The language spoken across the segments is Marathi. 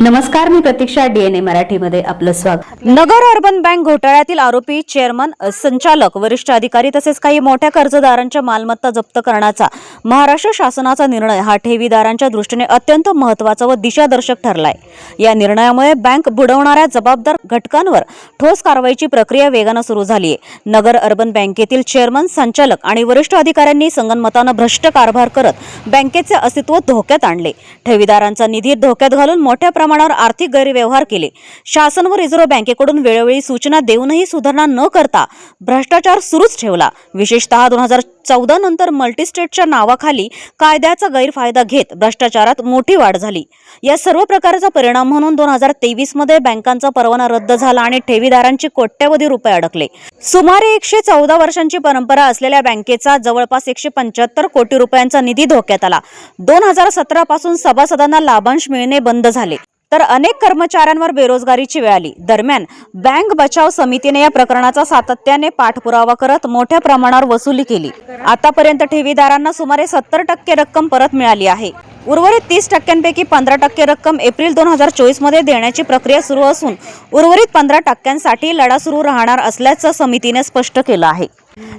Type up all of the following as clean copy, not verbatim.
नमस्कार, मी प्रतीक्षा. DNA मराठीमध्ये आपलं स्वागत. नगर अर्बन बँक घोटाळ्यातील आरोपी चेअरमन, संचालक, वरिष्ठ अधिकारी तसेच काही मोठ्या कर्जदारांच्या मालमत्ता जप्त करण्याचा महाराष्ट्र शासनाचा निर्णय हा ठेवीदारांच्या दृष्टीने अत्यंत महत्त्वाचा व दिशादर्शक ठरलाय. या निर्णयामुळे बँक बुडवणाऱ्या जबाबदार घटकांवर ठोस कारवाईची प्रक्रिया वेगाने सुरू झाली आहे. नगर अर्बन बँकेतील चेअरमन, संचालक आणि वरिष्ठ अधिकाऱ्यांनी संगनमताने भ्रष्ट कारभार करत बँकेचे अस्तित्व धोक्यात आणले. ठेवीदारांचा निधी धोक्यात घालून मोठ्या प्रमाणावर आर्थिक गैरव्यवहार केले. शासन व रिझर्व्ह बँकेकडून वेळोवेळी सूचना देऊनही सुधारणा न करता भ्रष्टाचार सुरूच ठेवला. विशेषतः 2014 नंतर मल्टीस्टेटच्या नावाखाली कायद्याचा गैरफायदा घेत भ्रष्टाचारात मोठी वाढ झाली. या सर्व प्रकारचा परिणाम म्हणून 2023 मध्ये बँकांचा परवाना रद्द झाला आणि ठेवीदारांची कोट्यवधी रुपये अडकले. सुमारे 114 वर्षांची परंपरा असलेल्या बँकेचा जवळपास 175 कोटी रुपयांचा निधी धोक्यात आला. 2017 पासून सभासदांना लाभांश मिळणे बंद झाले, तर अनेक कर्मचाऱ्यांवर बेरोजगारीची वेळ आली. दरम्यान बँक बचाव समितीने या प्रकरणाचा सातत्याने पाठपुरावा करत मोठ्या प्रमाणावर वसुली केली. आतापर्यंत ठेवीदारांना सुमारे 70% रक्कम परत मिळाली आहे. उर्वरित 30%पैकी 15% रक्कम एप्रिल 2024 मध्ये देण्याची प्रक्रिया सुरू असून उर्वरित 15%साठी लढा सुरू राहणार असल्याचं समितीने स्पष्ट केलं आहे.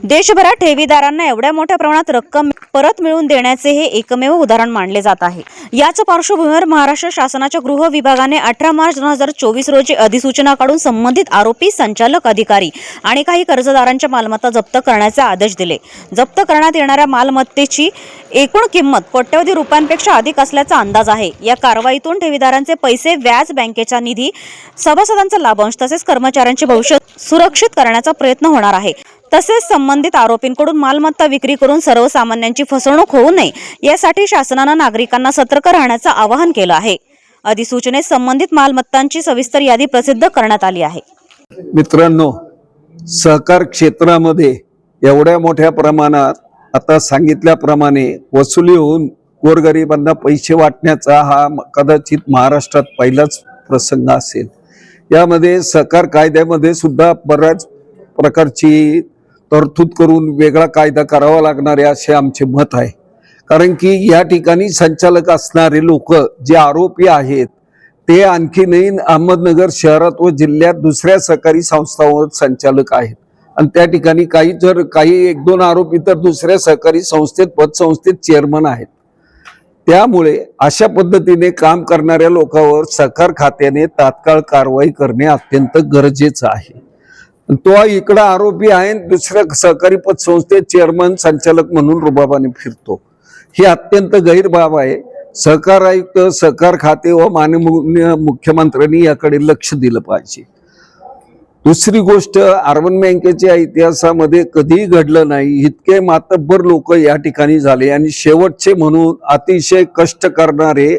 देशभरात ठेवीदारांना एवढ्या मोठ्या प्रमाणात रक्कम परत मिळवून देण्याचे हे एकमेव उदाहरण मानले जात आहे. याच पार्श्वभूमीवर महाराष्ट्र शासनाच्या गृह विभागाने 18 मार्च 2024 रोजी अधिसूचना काढून संबंधित आरोपी, संचालक, अधिकारी आणि काही कर्जदारांच्या मालमत्ता जप्त करण्याचे आदेश दिले. जप्त करण्यात येणाऱ्या मालमत्तेची एकूण किंमत कोट्यवधी रुपयांपेक्षा अधिक असल्याचा अंदाज आहे. या कारवाईतून ठेवीदारांचे पैसे, व्याज, बँकेचा निधी, सभासदांचा लाभांश तसेच कर्मचाऱ्यांचे भविष्य सुरक्षित करण्याचा प्रयत्न होणार आहे. तसेच संबंधित आरोपींकडून मालमत्ता विक्री करून सर्वसामान्यांची फसवणूक होऊ नये यासाठी शासनाने नागरिकांना सतर्क राहण्याचं आवाहन केलं आहे. अधिसूचनेत संबंधित मालमत्तांची सविस्तर यादी प्रसिद्ध करण्यात आली आहे. मित्रांनो, सहकार क्षेत्रामध्ये एवढ्या मोठ्या प्रमाणात आता सांगितल्याप्रमाणे वसुली होऊन गोरगरिबांना पैसे वाटण्याचा हा कदाचित महाराष्ट्रात पहिलाच प्रसंग असेल. यामध्ये सहकार कायद्यामध्ये सुद्धा बऱ्याच प्रकारची तरतूद करून वेगळा कायदा करावा लागणार आहे असे आमचे मत आहे. कारण की या ठिकाणी संचालक असणारे लोक जे आरोपी आहेत ते आणखीनही अहमदनगर शहरात व जिल्ह्यात दुसऱ्या सहकारी संस्थांवर संचालक आहेत आणि त्या ठिकाणी काही 1-2 आरोपी तर दुसऱ्या सहकारी संस्थेत, पतसंस्थेत चेअरमन आहेत. त्यामुळे अशा पद्धतीने काम करणाऱ्या लोकांवर सहकार खात्याने तात्काळ कारवाई करणे अत्यंत गरजेचं आहे. तो इकडं आरोपी आहे, दुसऱ्या सहकारी पतसंस्थेत चेअरमन, संचालक म्हणून रुबाबाने फिरतो. ही अत्यंत गैर बाब आहे. सहकार आयुक्त, सहकार खाते व माननीय मुख्यमंत्र्यांनी याकडे लक्ष दिलं पाहिजे. दुसरी गोष्ट, अर्बन बँकेच्या इतिहासामध्ये कधीही घडलं नाही इतके मातब्बर लोक या ठिकाणी झाले आणि शेवटचे म्हणून अतिशय कष्ट करणारे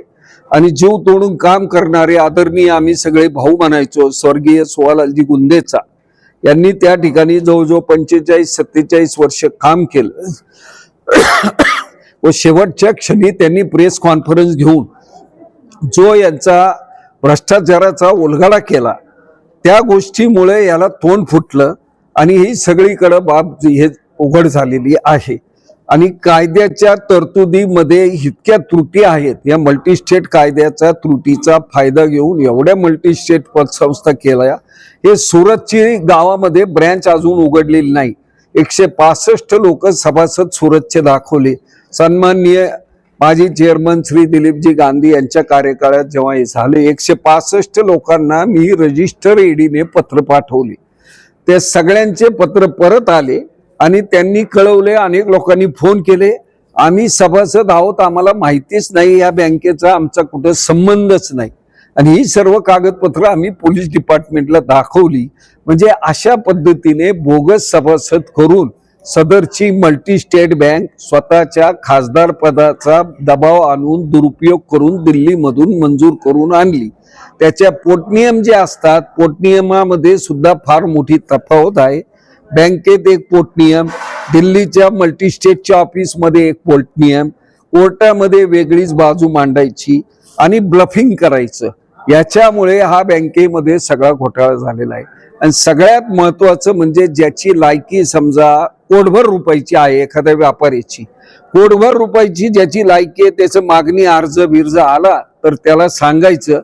आणि जीव तोडून काम करणारे आदरणीय आम्ही सगळे भाऊ म्हणायचो स्वर्गीय सुवालालजी गुंदेचा यांनी त्या ठिकाणी जवळजवळ 45-47 वर्ष काम केलं व शेवटच्या क्षणी त्यांनी प्रेस कॉन्फरन्स घेऊन जो यांचा भ्रष्टाचाराचा उलगडा केला त्या गोष्टीमुळे याला तोंड फुटलं आणि ही सगळीकडे बाब हे उघड झालेली आहे. आणि कायद्याच्या तरतुदीमध्ये इतक्या त्रुटी आहेत. या मल्टीस्टेट कायद्याचा त्रुटीचा फायदा घेऊन एवढ्या मल्टीस्टेट पतसंस्था केल्या. हे सुरतची गावामध्ये ब्रँच अजून उघडलेली नाही. 165 लोक सभासद सुरतचे दाखवले. सन्माननीय माजी चेअरमन श्री दिलीपजी गांधी यांच्या कार्यकाळात जेव्हा हे झाले 165 लोकांना मी रजिस्टर ईडीने पत्र पाठवले. ते सगळ्यांचे पत्र परत आले आणि त्यांनी कळवले. अनेक लोकांनी फोन केले, आम्ही सभासद आहोत, आम्हाला माहितीच नाही, या बँकेचा आमचा कुठं संबंधच नाही. आणि ही सर्व कागदपत्र आम्ही पोलीस डिपार्टमेंटला दाखवली. म्हणजे अशा पद्धतीने बोगस सभासद करून सदरची मल्टीस्टेट बँक स्वतःच्या खासदार पदाचा दबाव आणून दुरुपयोग करून दिल्लीमधून मंजूर करून आणली. त्याच्या पोटनियम जे असतात, पोटनियमामध्ये सुद्धा फार मोठी तफावत आहे. बँकेत एक पोटनियम, दिल्लीच्या मल्टीस्टेटच्या ऑफिसमध्ये एक पोटनियम, कोर्टामध्ये वेगळीच बाजू मांडायची आणि ब्लफिंग करायचं. याच्यामुळे हा बँकेमध्ये सगळा घोटाळा झालेला आहे. आणि सगळ्यात महत्वाचं म्हणजे ज्याची लायकी समजा कोटभर रुपयाची आहे, एखाद्या व्यापाऱ्याची कोटभर रुपयाची ज्याची लायकी आहे, त्याचं मागणी अर्ज बिर्ज आला तर त्याला सांगायचं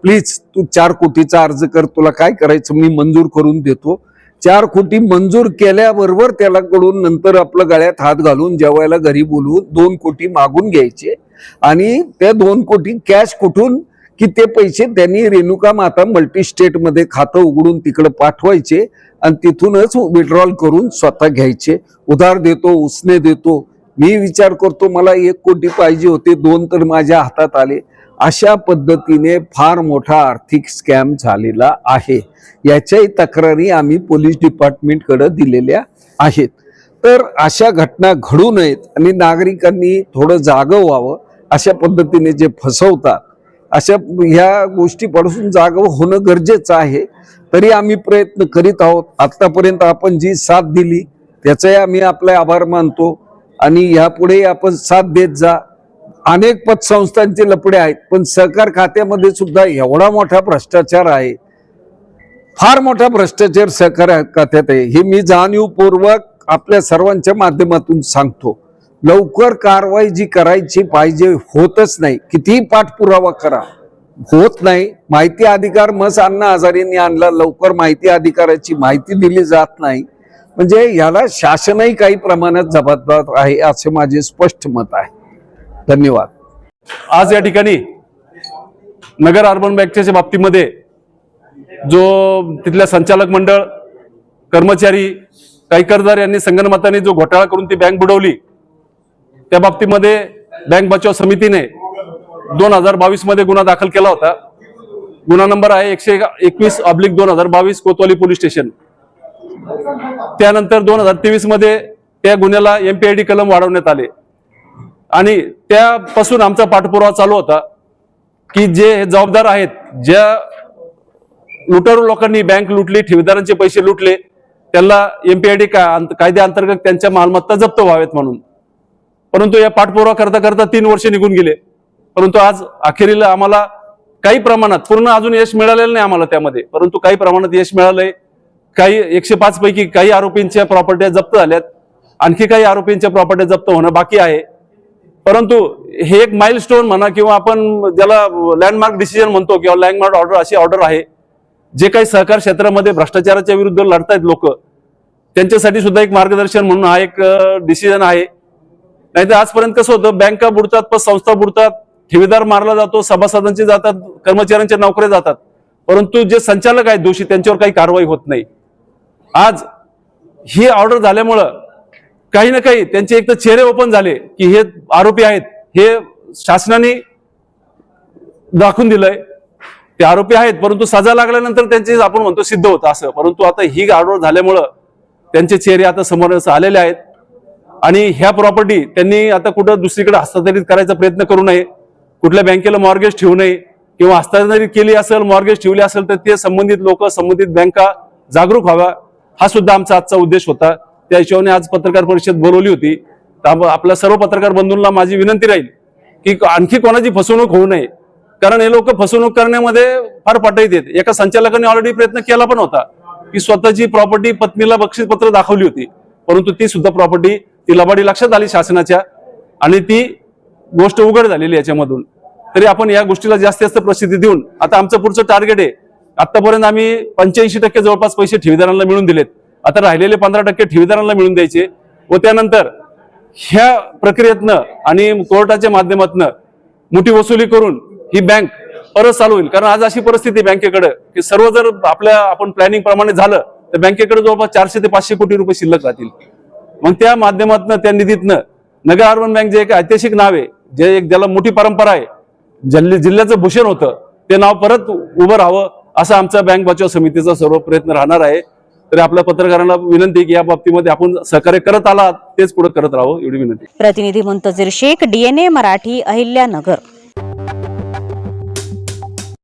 प्लीज तू 4 कोटीचा अर्ज कर, तुला काय करायचं मी मंजूर करून देतो. 4 कोटी मंजूर केल्याबरोबर त्याला कडून नंतर आपलं गळ्यात हात घालून जेवायला घरी बोलवून 2 कोटी मागून घ्यायचे आणि त्या 2 कोटी कॅश कुठून की ते पैसे त्यांनी रेणुका माता मल्टी स्टेट मध्ये खातं उघडून तिकडे पाठवायचे आणि तिथूनच विड्रॉल करून स्वतः घ्यायचे. उधार देतो, उसने देतो. मी विचार करतो मला 1 कोटी पाहिजे होते, 2 तर माझ्या हातात आले. अशा पद्धतीने फार मोठा आर्थिक स्कॅम झालेला आहे. याच्याही तक्रारी आम्ही पोलीस डिपार्टमेंटकडे दिलेल्या आहेत. तर अशा घटना घडू नयेत आणि नागरिकांनी थोडं जागं व्हावं. अशा पद्धतीने जे फसवतात अशा ह्या गोष्टीपासून जागं होणं गरजेचं आहे. तरी आम्ही प्रयत्न करीत आहोत. आतापर्यंत आपण जी साथ दिली त्याचाही आम्ही आपले आभार मानतो आणि यापुढे आपण साथ देत जा. अनेक पतसंस्थांचे लफडे आहेत, पण सहकार खात्यामध्ये सुद्धा एवढा मोठा भ्रष्टाचार आहे, फार मोठा भ्रष्टाचार सहकार खात्यात आहे. हे मी जाणीवपूर्वक आपल्या सर्वांच्या माध्यमातून सांगतो. लवकर कारवाई जी करायची पाहिजे होतच नाही. कितीही पाठपुरावा करा, होत नाही. माहिती अधिकार मस अण्णा हजारेंनी आणला, लवकर माहिती अधिकाराची माहिती दिली जात नाही. म्हणजे याला शासनही काही प्रमाणात जबाबदार आहे असे माझे स्पष्ट मत आहे. धन्यवाद. आज या ठिकाणी नगर अर्बन बँकेच्या बाबतीमध्ये जो तिथल्या संचालक मंडळ, कर्मचारी, काही कर्जदार यांनी संगनमताने जो घोटाळा करून ती बँक बुडवली, त्या बाबतीमध्ये बँक बचाव समितीने 2022 मध्ये गुन्हा दाखल केला होता. गुन्हा नंबर आहे 121/2022 कोतवाली पोलीस स्टेशन. त्यानंतर 2023 मध्ये त्या गुन्ह्याला MPID कलम वाढवण्यात आले आणि त्यापासून आमचा पाठपुरावा चालू होता की जे जबाबदार आहेत, ज्या लुटारू लोकांनी बँक लुटली, ठेवीदारांचे पैसे लुटले, त्याला MPID कायद्याअंतर्गत त्यांच्या मालमत्ता जप्त व्हावेत म्हणून. परंतु या पाठपुरावा करता करता 3 वर्ष निघून गेले. परंतु आज अखेरीला आम्हाला काही प्रमाणात, पूर्ण अजून यश मिळालेलं नाही आम्हाला त्यामध्ये, परंतु काही प्रमाणात यश मिळालंय. काही 105 पैकी काही आरोपींच्या प्रॉपर्ट्या जप्त झाल्यात, आणखी काही आरोपींच्या प्रॉपर्ट्या जप्त होणं बाकी आहे. परंतु हे एक माइलस्टोन म्हणा किंवा आपण ज्याला लँडमार्क डिसिजन म्हणतो किंवा लँडमार्क ऑर्डर, अशी ऑर्डर आहे. जे काही सहकार क्षेत्रामध्ये भ्रष्टाचाराच्या विरुद्ध लढतायत लोक, त्यांच्यासाठी सुद्धा एक मार्गदर्शन म्हणून हा एक डिसिजन आहे. नाहीतर आजपर्यंत कसं होतं, बँका बुडतात, संस्था बुडतात, ठेवीदार मारला जातो, सभासदांचे जातात, कर्मचाऱ्यांच्या नोकऱ्या जातात, परंतु जे संचालक आहेत दोषी त्यांच्यावर काही कारवाई होत नाही. आज ही ऑर्डर झाल्यामुळं काही ना काही त्यांचे एक तर चेहरे ओपन झाले की हे आरोपी आहेत, हे शासनाने दाखवून दिलंय, ते आरोपी आहेत, परंतु सजा लागल्यानंतर त्यांचे आपण म्हणतो सिद्ध होतं असं. परंतु आता ही ऑर्डर झाल्यामुळं त्यांचे चेहरे आता समोर आलेले आहेत आणि ह्या प्रॉपर्टी त्यांनी आता कुठं दुसरीकडे हस्तांतरित करायचा प्रयत्न करू नये, कुठल्या बँकेला मॉर्गेज ठेवू नये किंवा हस्तांतरित केली असेल, मॉर्गेज ठेवली असेल तर ते संबंधित लोक, संबंधित बँका जागरूक व्हावा, हा सुद्धा आमचा आजचा उद्देश होता. त्या हिशोबाने आज पत्रकार परिषद बोलवली होती. आपल्या सर्व पत्रकार बंधूंना माझी विनंती राहील की आणखी कोणाची फसवणूक होऊ नये, कारण हे लोक फसवणूक करण्यामध्ये फार पटाईत आहेत. एका संचालकाने ऑलरेडी प्रयत्न केला पण होता की स्वतःची प्रॉपर्टी पत्नीला बक्षीसपत्र दाखवली होती, परंतु ती सुद्धा प्रॉपर्टी ती लबाडी लक्षात आली शासनाच्या आणि ती गोष्ट उघड झालेली याच्यामधून. तरी आपण या गोष्टीला जास्त प्रसिद्धी देऊन आता आमचं पुढचं टार्गेट आहे. आतापर्यंत आम्ही 85% जवळपास पैसे ठेवीदारांना मिळून दिलेत. आता राहिलेले 15% ठेवीदारांना मिळून द्यायचे व त्यानंतर ह्या प्रक्रियेतनं आणि कोर्टाच्या माध्यमातून मोठी वसुली करून ही बँक परत चालू होईल. कारण आज अशी परिस्थिती बँकेकडे की सर्व जर आपण प्लॅनिंग प्रमाणे झालं तर बँकेकडे जवळपास 400 ते 500 कोटी रुपये शिल्लक राहतील. मग त्या माध्यमातून, त्या निधीतनं नगर अर्बन बँक जे एक ऐतिहासिक नाव आहे, जे एक ज्याला मोठी परंपरा आहे, जिल्ह्याचं भूषण होतं, ते नाव परत उभं राहावं असा आमचा बँक बचाव समितीचा सर्व प्रयत्न राहणार आहे. तर आपल्या पत्रकारांना विनंती की या बाबतीमध्ये आपण सहकार्य करत आलात तेच पुढे करत राहावं एवढी विनंती. प्रतिनिधी मुंतजीर शेख, DNA मराठी, अहिल्यानगर.